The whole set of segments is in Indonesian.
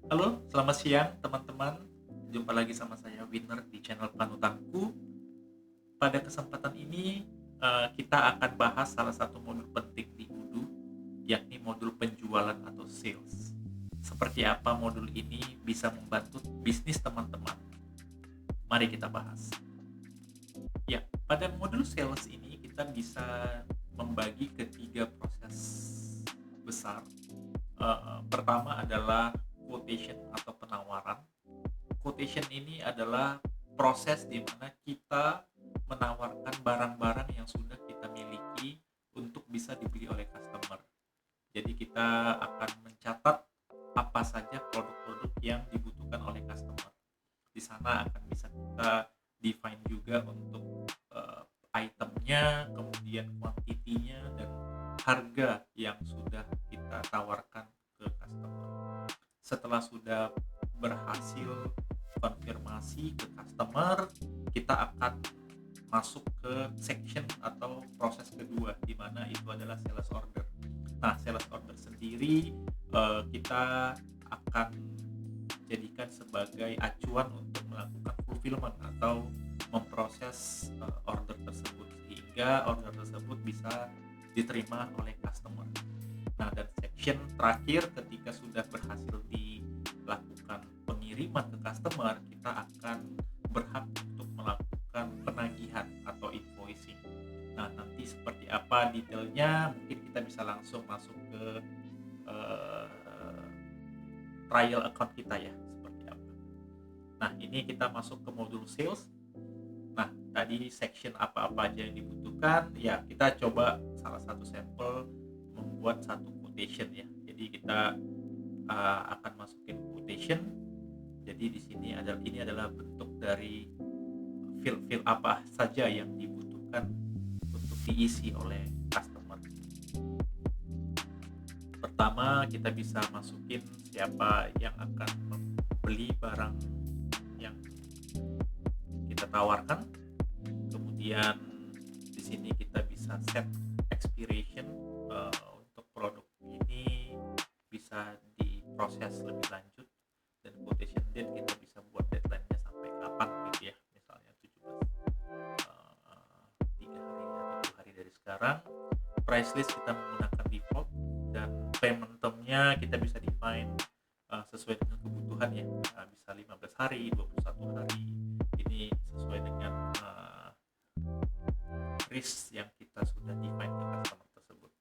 Halo, selamat siang teman-teman. Jumpa lagi sama saya Winner di channel Panutanku. Pada kesempatan ini kita akan bahas salah satu modul penting di Udu, yakni modul penjualan atau sales. Seperti apa modul ini bisa membantu bisnis teman-teman? Mari kita bahas. Ya, pada modul sales ini kita bisa membagi ke tiga proses besar. Pertama adalah quotation atau penawaran. Quotation ini adalah proses di mana kita menawarkan barang-barang yang sudah kita miliki untuk bisa dibeli oleh customer. Jadi kita akan mencatat apa saja produk-produk yang dibutuhkan oleh customer. Di sana akan bisa kita define juga untuk itemnya, kemudian kuantitinya, dan harga yang sudah kita tawarkan ke customer. Setelah sudah berhasil konfirmasi ke customer, kita akan masuk ke section atau proses kedua, di mana itu adalah sales order. Nah, sales order sendiri kita akan jadikan sebagai acuan untuk melakukan fulfillment atau memproses order tersebut sehingga order tersebut bisa diterima oleh customer. Nah, dan section terakhir ketika sudah berhasil dilakukan pengiriman ke customer, kita akan berhak untuk melakukan penagihan atau invoicing. Nah, nanti seperti apa detailnya mungkin kita bisa langsung masuk ke uh, trial account kita ya, seperti apa. Nah, ini kita masuk ke modul sales. Nah, tadi section apa-apa aja yang dibutuhkan, ya kita coba salah satu sampel membuat satu quotation ya. Jadi kita akan masukin quotation. Jadi di sini adalah bentuk dari field apa saja yang dibutuhkan untuk diisi oleh customer. Pertama, kita bisa masukin siapa yang akan membeli barang yang kita tawarkan. Kemudian di sini kita bisa set expiration untuk produk ini bisa diproses lebih lanjut, dan quotation date kita bisa buat deadline-nya sampai kapan gitu ya, misalnya 17 3 hari atau 2 hari dari sekarang. Price list kita menggunakan default, dan payment term-nya kita bisa define sesuai dengan kebutuhan ya, bisa 15 hari, 21 hari. Ini sesuai dengan risk yang kita sudah define ke customer tersebut.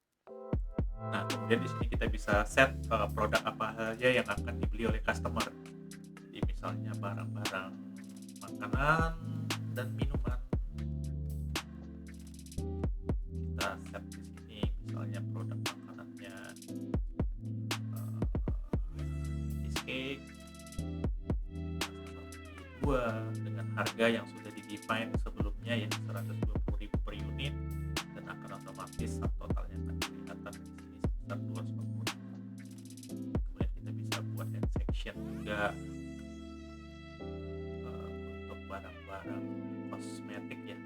Nah, kemudian di sini kita bisa set produk apa saja yang akan dibeli oleh customer. Jadi misalnya barang-barang makanan dan minuman. Kita set di sini misalnya produk makanannya cheesecake dua dengan harga yang sudah di-define sebelumnya ya, 120.000 per unit, dan akan otomatis totalnya akan kelihatan di sini sebesar 240.000. Kemudian kita bisa buat end section juga untuk barang-barang kosmetik ya.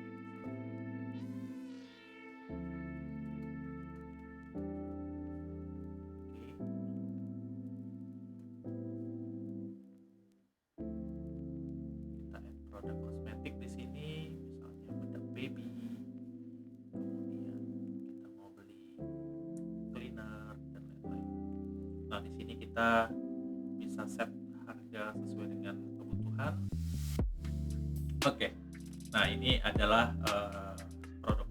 Kita add produk kosmetik di sini, misalnya bedak baby. Kemudian kita mau beli cleaner dan lain-lain. Nah, di sini kita bisa set harga sesuai dengan kebutuhan. Oke. Nah, ini adalah produk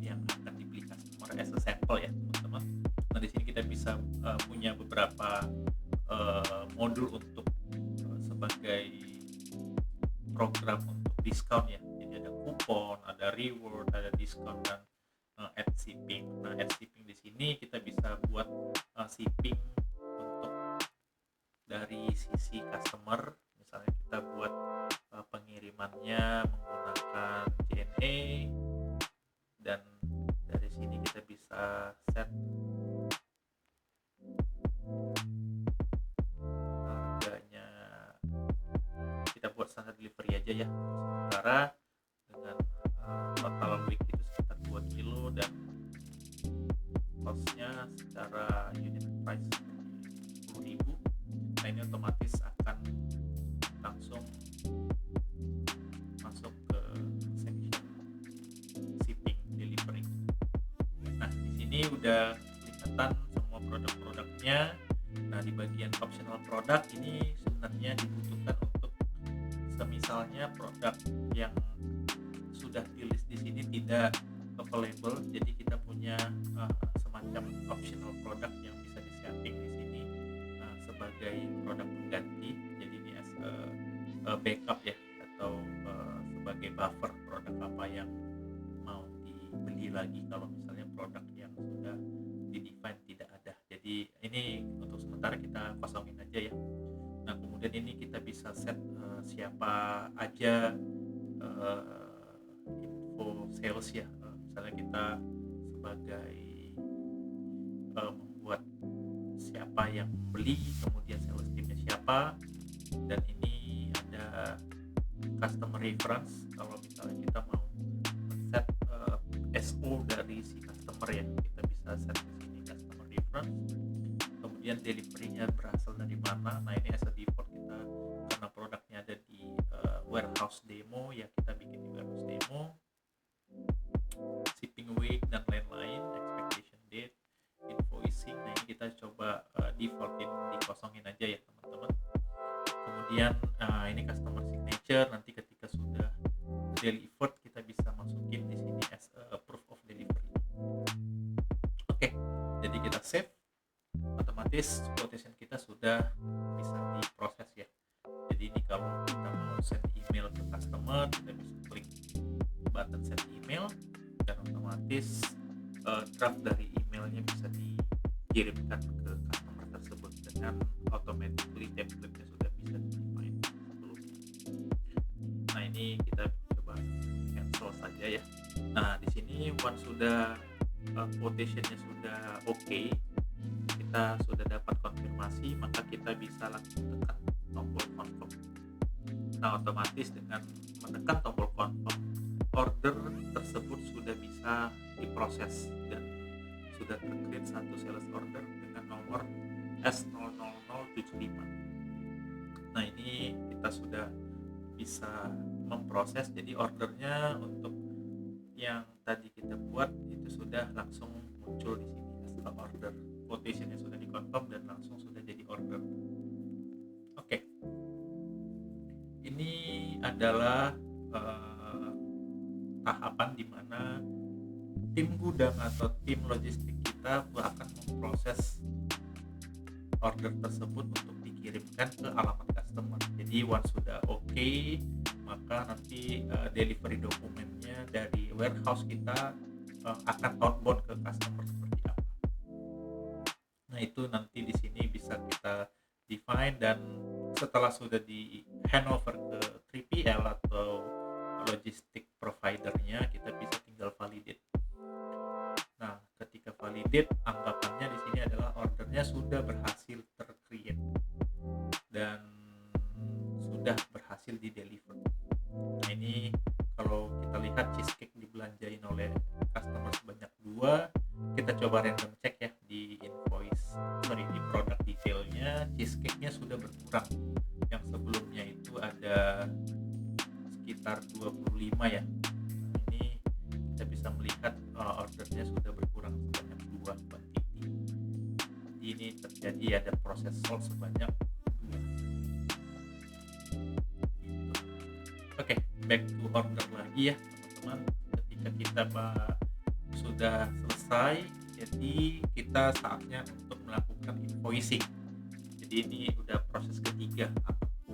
yang akan dibeli customer as a sample ya, teman-teman. Nah, di sini kita bisa punya beberapa modul untuk sebagai program untuk diskon ya. Jadi ada kupon, ada reward, ada diskon, dan add shipping. Nah, add shipping di sini kita bisa buat shipping untuk dari sisi customer. Misalnya kita buat pengirimannya menggunakan JNE, dan dari sini kita bisa set harganya, kita buat standar delivery aja ya sementara, dengan total weight itu sekitar 2 kilo, dan costnya secara unit price 10.000. Nah, ini otomatis ini udah kelihatan semua produk-produknya. Nah, di bagian optional produk ini sebenarnya dibutuhkan untuk semisalnya produk yang sudah di list di sini tidak available, jadi kita punya semacam optional produk yang bisa di-setting di sini sebagai produk pengganti. Jadi ini as a backup ya, atau sebagai buffer produk apa yang mau dibeli lagi kalau misalnya produk yang sudah di-define tidak ada. Jadi ini untuk sementara kita kosongin aja ya. Nah, kemudian ini kita bisa set siapa aja info sales ya. Misalnya kita sebagai membuat siapa yang beli, kemudian sales teamnya siapa, dan ini ada customer reference kalau misalnya kita mau set SO dari si customer ya, kita bisa set di sini customer reference. Kemudian delivery-nya berasal dari mana. Nah, ini as a default kita, karena produknya ada di warehouse demo ya, kita bikin di warehouse demo. Shipping weight dan lain-lain, expectation date, invoicing. Nah, ini kita coba defaultin, dikosongin aja ya teman-teman. Kemudian ini customer signature, nanti ketika sudah delivered kita bisa masukin di sini as a proof of delivery. Oke, jadi kita save, otomatis quotation kita sudah bisa diproses ya. Jadi ini kalau kita mau send email ke customer, kita bisa klik button send email dan otomatis draft dari emailnya bisa dikirimkan ke customer tersebut dengan automatically template-nya sudah bisa di-define sebelumnya. Nah, ini kita coba cancel saja ya. Nah, di sini once sudah quotation-nya sudah oke, kita sudah dapat konfirmasi, maka kita bisa langsung tekan tombol confirm. Nah, otomatis dengan menekan tombol confirm, order tersebut sudah bisa diproses dan sudah tercreate satu sales order dengan nomor S00075. Nah, ini kita sudah bisa memproses, jadi ordernya untuk yang tadi kita buat itu sudah langsung muncul di sini as a order. Quotation-nya sudah dikonfirm dan langsung sudah jadi order. Oke. Ini adalah tahapan di mana tim gudang atau tim logistik kita akan memproses order tersebut untuk dikirimkan ke alamat customer. Jadi once sudah oke, maka nanti delivery dokumennya dari warehouse kita akan outbound ke customer seperti apa. Nah, itu nanti di sini bisa kita define, dan setelah sudah di handover ke 3PL atau logistik providernya, kita bisa tinggal validate. Nah, ketika validate, anggapannya di sini adalah ordernya sudah berhasil tercreate dan sudah berhasil di deliver. Nah, ini kalau kita lihat cheesecake dibelanjain oleh customer sebanyak 2, kita coba random check ya di di product detailnya, cheesecake-nya sudah berkurang. Yang sebelumnya itu ada sekitar 25 ya. Nah, ini kita bisa melihat ordernya sudah berkurang sebanyak 2 quantity. Jadi ini terjadi ada proses sold sebanyak 2. Gitu. Oke, back to order lagi ya teman-teman. Ketika kita sudah selesai, jadi kita saatnya untuk melakukan invoicing. Jadi ini udah proses ketiga,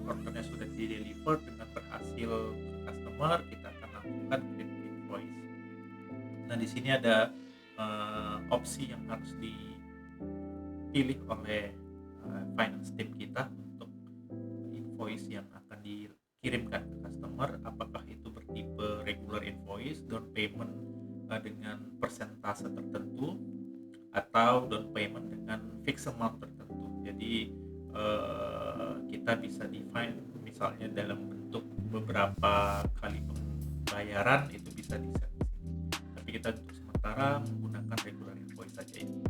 ordernya sudah di deliver dengan berhasil ke customer, kita akan lakukan create invoice. Nah, di sini ada opsi yang harus dipilih oleh finance team kita untuk invoice yang akan dikirimkan ke customer, apakah itu bertipe regular invoice, down payment dengan persentase tertentu, atau down payment dengan fixed amount tertentu. Jadi kita bisa define misalnya dalam bentuk beberapa kali pembayaran, itu bisa di-set di sini. Tapi kita untuk sementara menggunakan regular invoice saja ini.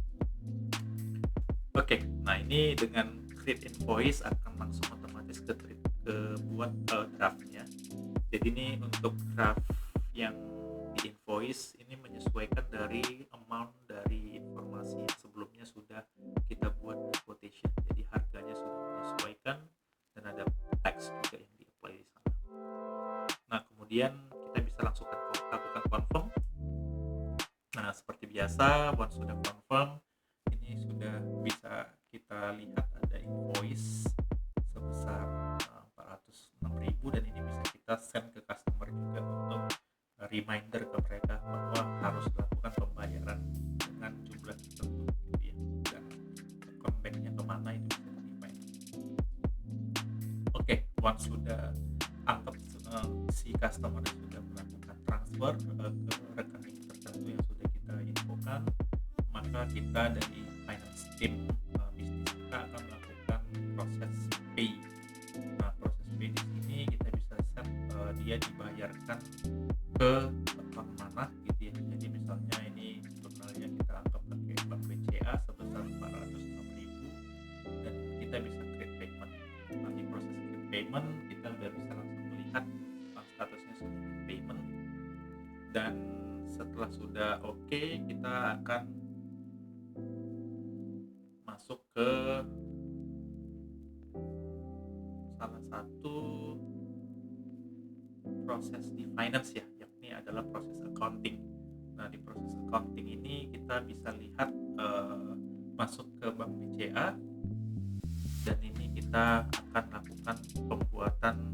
Oke, nah ini dengan create invoice akan langsung otomatis ke buat draftnya. Jadi ini untuk draft yang di invoice ini menyesuaikan dari amount dari kemudian kita bisa langsung lakukan confirm. Nah, seperti biasa, once sudah confirm, ini sudah bisa kita lihat ada invoice sebesar 406.000, dan ini bisa kita send ke customer juga untuk reminder ke mereka bahwa harus lakukan pembayaran dengan jumlah tertentu gitu ya, dan account banknya kemana itu bisa di-define. Oke, once sudah anggap si customer sudah melakukan transfer ke rekening tertentu yang sudah kita infokan, maka kita dari finance team bisnis kita akan melakukan proses pay. Nah, proses pay di sini kita bisa set dia dibayarkan ke account mana gitu ya. Jadi misalnya ini jurnalnya kita anggap pakai bank BCA sebesar 406.000, dan kita bisa create payment. Nah, di proses create payment kita udah bisa langsung melihat statusnya sudah create payment, dan setelah sudah oke, kita akan masuk ke salah satu proses di finance ya, yakni adalah proses accounting. Nah, di proses accounting ini kita bisa lihat masuk ke bank BCA, dan ini kita akan lakukan pembuatan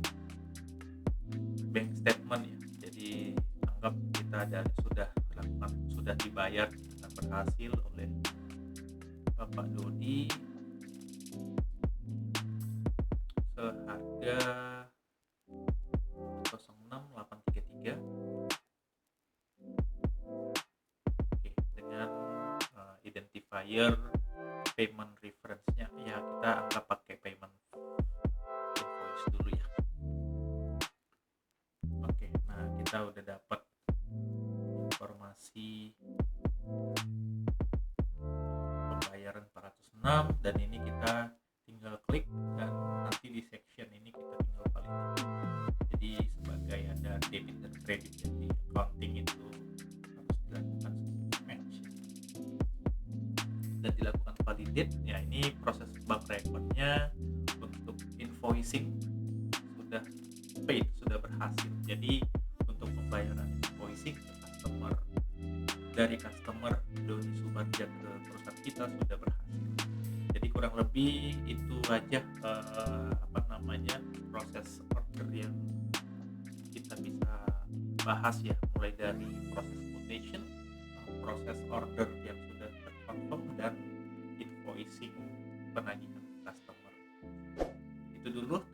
bank statement ya. Jadi anggap kita sudah dibayar dengan berhasil oleh Bapak Dodi seharga 06833. Oke, dengan identifier payment reference-nya ya kita anggap pakai payment invoice dulu ya. Oke, nah kita udah dapat informasi pembayaran 406, dan ini kita tinggal klik, dan nanti di section ini kita tinggal validate. Jadi sebagai ada debit dan credit, jadi accounting itu harus dilakukan match dan dilakukan validate. Ya, ini proses bank recordnya untuk invoicing sudah paid, sudah berhasil. Jadi untuk pembayaran invoicing ke customer, dari customer Doni Subarja ke perusahaan kita sudah berhasil. Jadi kurang lebih itu aja proses order yang kita bisa bahas ya, mulai dari proses quotation, proses order yang sudah terconfirm, dan invoicing penagihan customer. Itu dulu